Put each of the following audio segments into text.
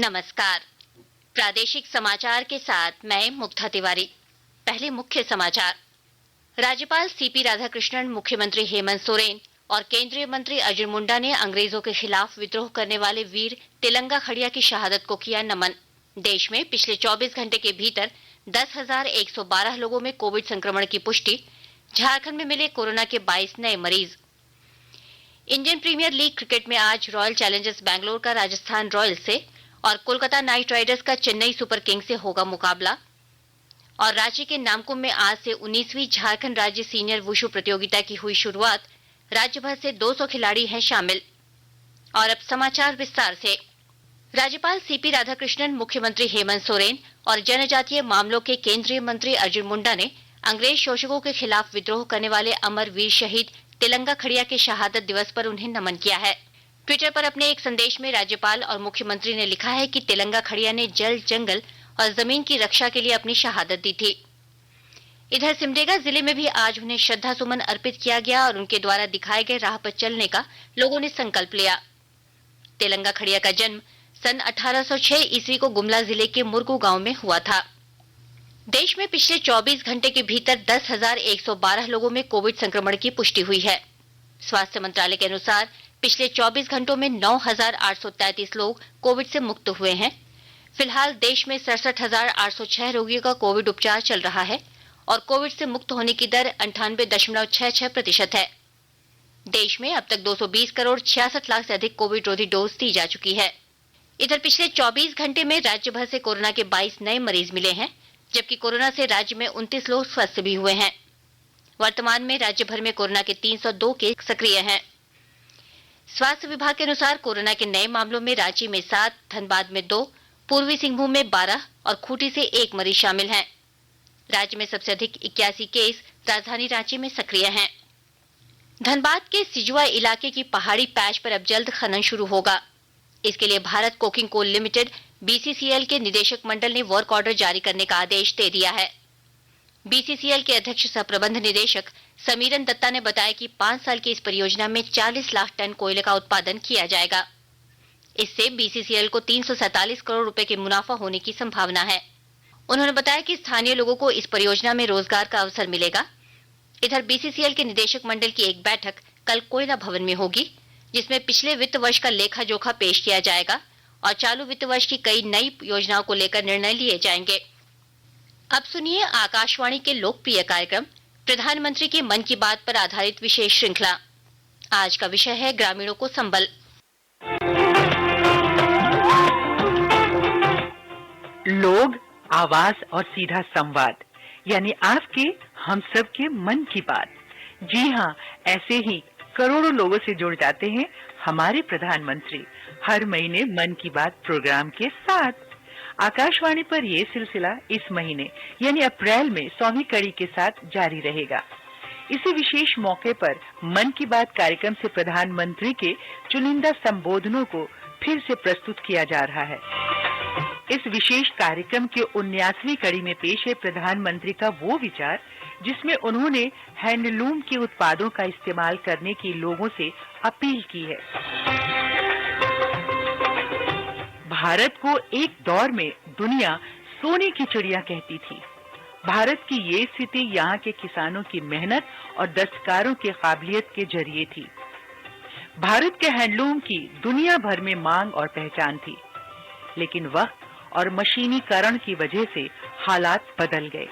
नमस्कार। प्रादेशिक समाचार के साथ मैं मुग्धा तिवारी। पहले मुख्य समाचार। राज्यपाल सीपी राधाकृष्णन, मुख्यमंत्री हेमंत सोरेन और केंद्रीय मंत्री अर्जुन मुंडा ने अंग्रेजों के खिलाफ विद्रोह करने वाले वीर तिलंगा खड़िया की शहादत को किया नमन। देश में पिछले 24 घंटे के भीतर 10,112 लोगों में कोविड संक्रमण की पुष्टि। झारखंड में मिले कोरोना के 22 नए मरीज। इंडियन प्रीमियर लीग क्रिकेट में आज रॉयल चैलेंजर्स बैंगलोर का राजस्थान रॉयल्स से और कोलकाता नाइट राइडर्स का चेन्नई सुपर किंग्स से होगा मुकाबला। और रांची के नामकुम में आज से 19वीं झारखंड राज्य सीनियर वुशु प्रतियोगिता की हुई शुरुआत। राज्य भर से 200 खिलाड़ी हैं शामिल। और अब समाचार विस्तार से। राज्यपाल सीपी राधाकृष्णन, मुख्यमंत्री हेमंत सोरेन और जनजातीय मामलों के केंद्रीय मंत्री अर्जुन मुंडा ने अंग्रेज शोषकों के खिलाफ विद्रोह करने वाले अमर वीर शहीद तिलंगा खड़िया के शहादत दिवस पर उन्हें नमन किया है। ट्विटर पर अपने एक संदेश में राज्यपाल और मुख्यमंत्री ने लिखा है कि तिलंगा खड़िया ने जल, जंगल और जमीन की रक्षा के लिए अपनी शहादत दी थी। इधर सिमडेगा जिले में भी आज उन्हें श्रद्धा सुमन अर्पित किया गया और उनके द्वारा दिखाए गए राह पर चलने का लोगों ने संकल्प लिया। तिलंगा खड़िया का जन्म सन 1806 ईस्वी को गुमला जिले के मुरगू गांव में हुआ था। देश में पिछले 24 घंटे के भीतर 10,112 लोगों में कोविड संक्रमण की पुष्टि हुई है। स्वास्थ्य मंत्रालय के अनुसार पिछले 24 घंटों में 9,833 लोग कोविड से मुक्त हुए हैं। फिलहाल देश में 67,806 रोगियों का कोविड उपचार चल रहा है और कोविड से मुक्त होने की दर 98.66% है। देश में अब तक 220 करोड़ 66 लाख से अधिक कोविड रोधी डोज दी जा चुकी है। इधर पिछले 24 घंटे में राज्य भर से कोरोना के 22 नए मरीज मिले हैं, जबकि कोरोना से राज्य में 29 लोग स्वस्थ भी हुए हैं। वर्तमान में राज्य भर में कोरोना के 302 केस सक्रिय हैं। स्वास्थ्य विभाग के अनुसार कोरोना के नए मामलों में रांची में 7, धनबाद में 2, पूर्वी सिंहभूम में 12 और खूंटी से 1 मरीज शामिल हैं। राज्य में सबसे अधिक 81 केस राजधानी रांची में सक्रिय हैं। धनबाद के सिजुआ इलाके की पहाड़ी पैच पर अब जल्द खनन शुरू होगा। इसके लिए Bharat coking coal limited BCCL के निदेशक मंडल ने वर्क ऑर्डर जारी करने का आदेश दे दिया है। बीसीसीएल के अध्यक्ष सह प्रबंध निदेशक समीरन दत्ता ने बताया कि 5 साल की इस परियोजना में 40 लाख टन कोयले का उत्पादन किया जाएगा। इससे बीसीसीएल को 347 करोड़ रुपए के मुनाफा होने की संभावना है। उन्होंने बताया कि स्थानीय लोगों को इस परियोजना में रोजगार का अवसर मिलेगा। इधर बीसीसीएल के निदेशक मंडल की एक बैठक कल कोयला भवन में होगी, जिसमें पिछले वित्त वर्ष का लेखा जोखा पेश किया जाएगा और चालू वित्त वर्ष की कई नई योजनाओं को लेकर निर्णय लिए जाएंगे। अब सुनिए आकाशवाणी के लोकप्रिय कार्यक्रम प्रधानमंत्री के मन की बात पर आधारित विशेष श्रृंखला। आज का विषय है ग्रामीणों को संबल। लोग, आवाज और सीधा संवाद, यानी आपके हम सब के मन की बात। जी हाँ, ऐसे ही करोड़ों लोगों से जुड़ जाते हैं हमारे प्रधानमंत्री हर महीने मन की बात प्रोग्राम के साथ। आकाशवाणी पर ये सिलसिला इस महीने यानी अप्रैल में 100वीं कड़ी के साथ जारी रहेगा। इसी विशेष मौके पर मन की बात कार्यक्रम से प्रधानमंत्री के चुनिंदा संबोधनों को फिर से प्रस्तुत किया जा रहा है। इस विशेष कार्यक्रम के 79वीं कड़ी में पेश है प्रधानमंत्री का वो विचार जिसमें उन्होंने हैंडलूम के उत्पादों का इस्तेमाल करने की लोगों से अपील की है। भारत को एक दौर में दुनिया सोने की चिड़िया कहती थी। भारत की ये स्थिति यहाँ के किसानों की मेहनत और दस्तकारों की काबिलियत के जरिए थी। भारत के हैंडलूम की दुनिया भर में मांग और पहचान थी, लेकिन वक्त और मशीनीकरण की वजह से हालात बदल गए।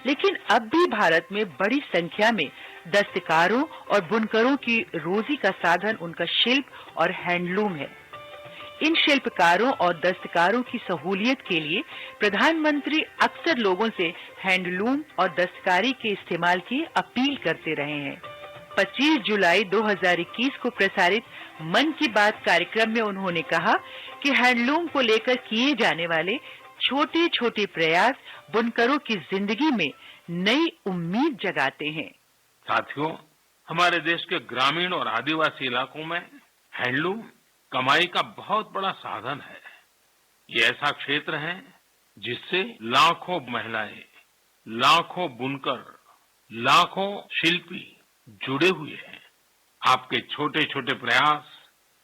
लेकिन अब भी भारत में बड़ी संख्या में दस्तकारों और बुनकरों की रोजी का साधन उनका शिल्प और हैंडलूम है। इन शिल्पकारों और दस्तकारों की सहूलियत के लिए प्रधानमंत्री अक्सर लोगों से हैंडलूम और दस्तकारी के इस्तेमाल की अपील करते रहे हैं। 25 जुलाई 2021 को प्रसारित मन की बात कार्यक्रम में उन्होंने कहा कि हैंडलूम को लेकर किए जाने वाले छोटे-छोटे प्रयास बुनकरों की जिंदगी में नई उम्मीद जगाते हैं। साथियों, हमारे देश के ग्रामीण और आदिवासी इलाकों में हैंडलूम कमाई का बहुत बड़ा साधन है। ये ऐसा क्षेत्र है जिससे लाखों महिलाएं, लाखों बुनकर, लाखों शिल्पी जुड़े हुए हैं। आपके छोटे छोटे प्रयास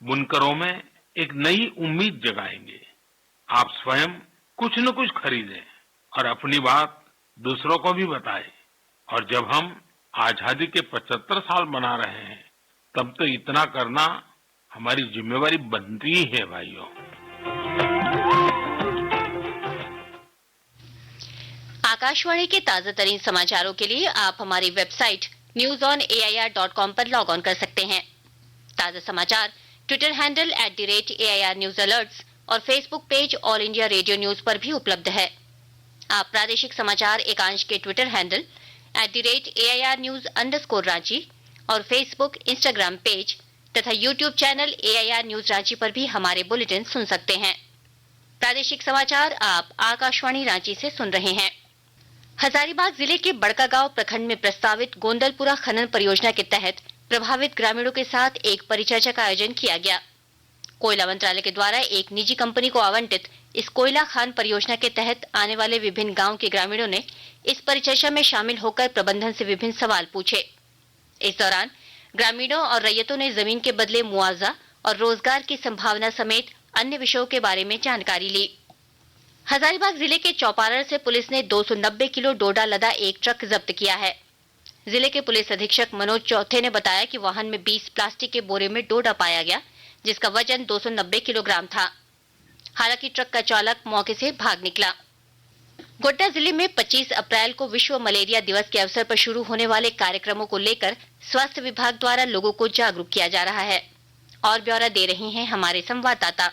बुनकरों में एक नई उम्मीद जगाएंगे। आप स्वयं कुछ न कुछ खरीदें और अपनी बात दूसरों को भी बताएं। और जब हम आजादी के 75 साल मना रहे हैं, तब तो इतना करना हमारी जिम्मेवारी बनती ही है भाइयों। आकाशवाणी के ताजा तरीन समाचारों के लिए आप हमारी वेबसाइट newsonair.com पर लॉग ऑन कर सकते हैं। ताजा समाचार Twitter handle @AIR news alerts और Facebook page all India radio news पर भी उपलब्ध है। आप प्रादेशिक समाचार एकांश के ट्विटर हैंडल @AIR न्यूज_रांची और फेसबुक, इंस्टाग्राम पेज तथा YouTube channel AIR news Ranchi पर भी हमारे बुलेटिन सुन सकते हैं। प्रादेशिक समाचार आप आकाशवाणी रांची से सुन रहे हैं। हजारीबाग जिले के बड़कागांव प्रखंड में प्रस्तावित गोंदलपुरा खनन परियोजना के तहत प्रभावित ग्रामीणों के साथ एक परिचर्चा का आयोजन किया गया। कोयला मंत्रालय के द्वारा एक निजी कंपनी को आवंटित इस कोयला खान परियोजना के तहत आने वाले विभिन्न गांव के ग्रामीणों ने इस परिचर्चा में शामिल होकर प्रबंधन से विभिन्न सवाल पूछे। इस दौरान ग्रामीणों और रैयतों ने जमीन के बदले मुआवजा और रोजगार की संभावना समेत अन्य विषयों के बारे में जानकारी ली। हजारीबाग जिले के चौपारण से पुलिस ने 290 किलो डोडा लदा एक ट्रक जब्त किया है। जिले के पुलिस अधीक्षक मनोज चौथे ने बताया कि वाहन में 20 प्लास्टिक के बोरे में डोडा पाया गया, जिसका वजन 290 किलोग्राम था। हालांकि ट्रक का चालक मौके से भाग निकला। गोड्डा जिले में 25 अप्रैल को विश्व मलेरिया दिवस के अवसर पर शुरू होने वाले कार्यक्रमों को लेकर स्वास्थ्य विभाग द्वारा लोगों को जागरूक किया जा रहा है। और ब्यौरा दे रही हैं हमारे संवाददाता।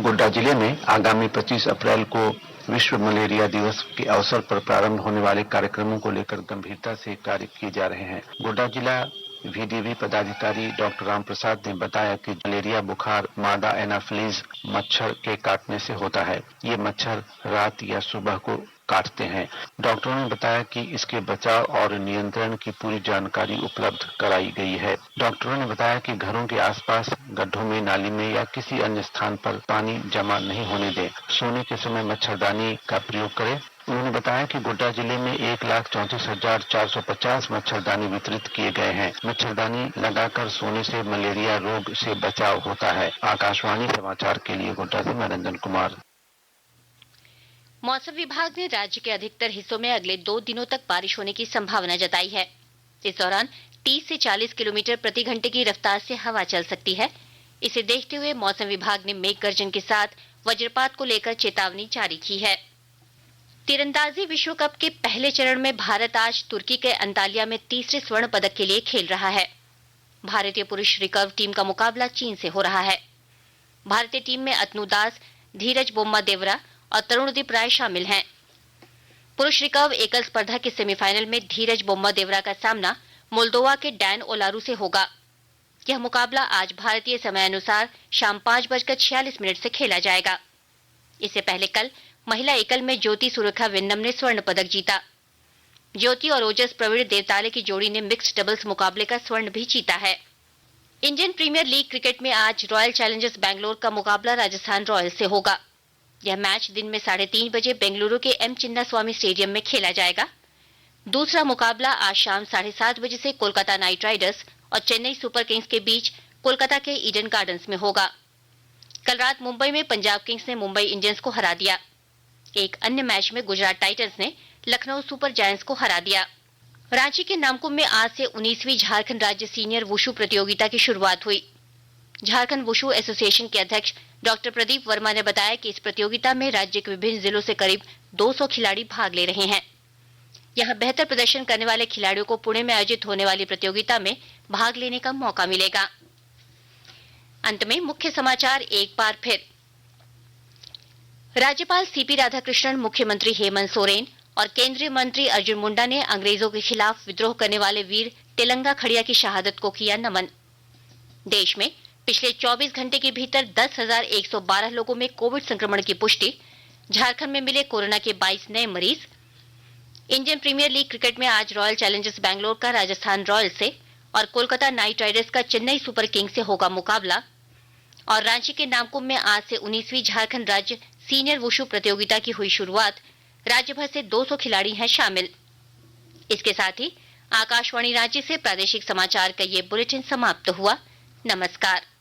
गोड्डा जिले में आगामी 25 अप्रैल को विश्व मलेरिया दिवस के अवसर पर प्रारंभ होने वाले कार्यक्रमों को लेकर गंभीरता से कार्य किए जा रहे हैं। गोड्डा जिला VDV पदाधिकारी डॉक्टर राम प्रसाद ने बताया कि मलेरिया बुखार मादा एनाफिलीज मच्छर के काटने से होता है। ये मच्छर रात या सुबह को काटते हैं। डॉक्टरों ने बताया कि इसके बचाव और नियंत्रण की पूरी जानकारी उपलब्ध कराई गई है। डॉक्टरों ने बताया कि घरों के आसपास गड्ढों में, नाली में या किसी अन्य स्थान पर पानी जमा नहीं होने दें। सोने के समय मच्छरदानी का प्रयोग करें। उन्होंने बताया कि गोड्डा जिले में 1,34,450 मच्छरदानी वितरित किए गए हैं। मच्छरदानी लगाकर सोने से मलेरिया रोग से बचाव होता है। आकाशवाणी समाचार के लिए गोड्डा से मैं रंजन कुमार। मौसम विभाग ने राज्य के अधिकतर हिस्सों में अगले 2 दिनों तक बारिश होने की संभावना जताई है। इस दौरान 30 से 40 किलोमीटर प्रति घंटे की रफ्तार से हवा चल सकती है। इसे देखते हुए मौसम विभाग ने मेघ गर्जन के साथ वज्रपात को लेकर चेतावनी जारी की है। तीरंदाजी विश्व कप के पहले चरण में भारत आज तुर्की के अंतालिया में तीसरे स्वर्ण पदक के लिए खेल रहा है। भारतीय पुरुष रिकर्व टीम का मुकाबला चीन से हो रहा है। भारतीय टीम में अतनु दास, धीरज बोम्मा देवरा और तरुणदीप राय शामिल हैं। पुरुष रिकर्व एकल स्पर्धा के सेमीफाइनल में धीरज बोम्मा देवरा का सामना मोल्दोवा के डैन ओलारू से होगा। यह मुकाबला आज भारतीय समय अनुसार शाम 5:46 से खेला जाएगा। इससे पहले कल महिला एकल में ज्योति सुरेखा वेन्नम ने स्वर्ण पदक जीता। ज्योति और ओजस प्रवीण देवताले की जोड़ी ने मिक्स्ड डबल्स मुकाबले का स्वर्ण भी जीता है। इंडियन प्रीमियर लीग क्रिकेट में आज रॉयल चैलेंजर्स बैंगलोर का मुकाबला राजस्थान रॉयल्स से होगा। यह मैच दिन में 3:30 बजे बेंगलुरु के एम चिन्नास्वामी स्टेडियम में खेला जाएगा। दूसरा मुकाबला आज शाम 7:30 बजे से कोलकाता नाइट राइडर्स और चेन्नई सुपर किंग्स के बीच कोलकाता के ईडन गार्डन्स में होगा। कल रात मुंबई में पंजाब किंग्स ने मुंबई इंडियंस को हरा दिया। एक अन्य मैच में गुजरात टाइटंस ने लखनऊ सुपर जायंट्स को हरा दिया। रांची के नामकुम में आज से 19वीं झारखंड राज्य सीनियर वुशु प्रतियोगिता की शुरुआत हुई। झारखंड वुशु एसोसिएशन के अध्यक्ष डॉक्टर प्रदीप वर्मा ने बताया कि इस प्रतियोगिता में राज्य के विभिन्न जिलों से करीब 200 खिलाड़ी भाग ले रहे हैं। यहां बेहतर प्रदर्शन करने वाले खिलाड़ियों को पुणे में आयोजित होने वाली प्रतियोगिता में भाग लेने का मौका मिलेगा। अंत में मुख्य समाचार एक बार फिर। राज्यपाल सीपी राधाकृष्णन, मुख्यमंत्री हेमंत सोरेन और केंद्रीय मंत्री अर्जुन मुंडा ने अंग्रेजों के खिलाफ विद्रोह करने वाले वीर तेलंगा खड़िया की शहादत को किया नमन। देश में पिछले 24 घंटे के भीतर 10,112 लोगों में कोविड संक्रमण की पुष्टि। झारखंड में मिले कोरोना के 22 नए मरीज। इंडियन प्रीमियर लीग क्रिकेट में आज रॉयल चैलेंजर्स बैंगलोर का राजस्थान रॉयल्स से और कोलकाता नाइट राइडर्स का चेन्नई सुपर किंग्स से होगा मुकाबला। और रांची के नामकुम में आज से 19वीं झारखंड राज्य सीनियर वुशु प्रतियोगिता की हुई शुरुआत। राज्य भर से 200 खिलाड़ी हैं शामिल। इसके साथ ही आकाशवाणी रांची से प्रादेशिक समाचार का ये बुलेटिन समाप्त हुआ। नमस्कार।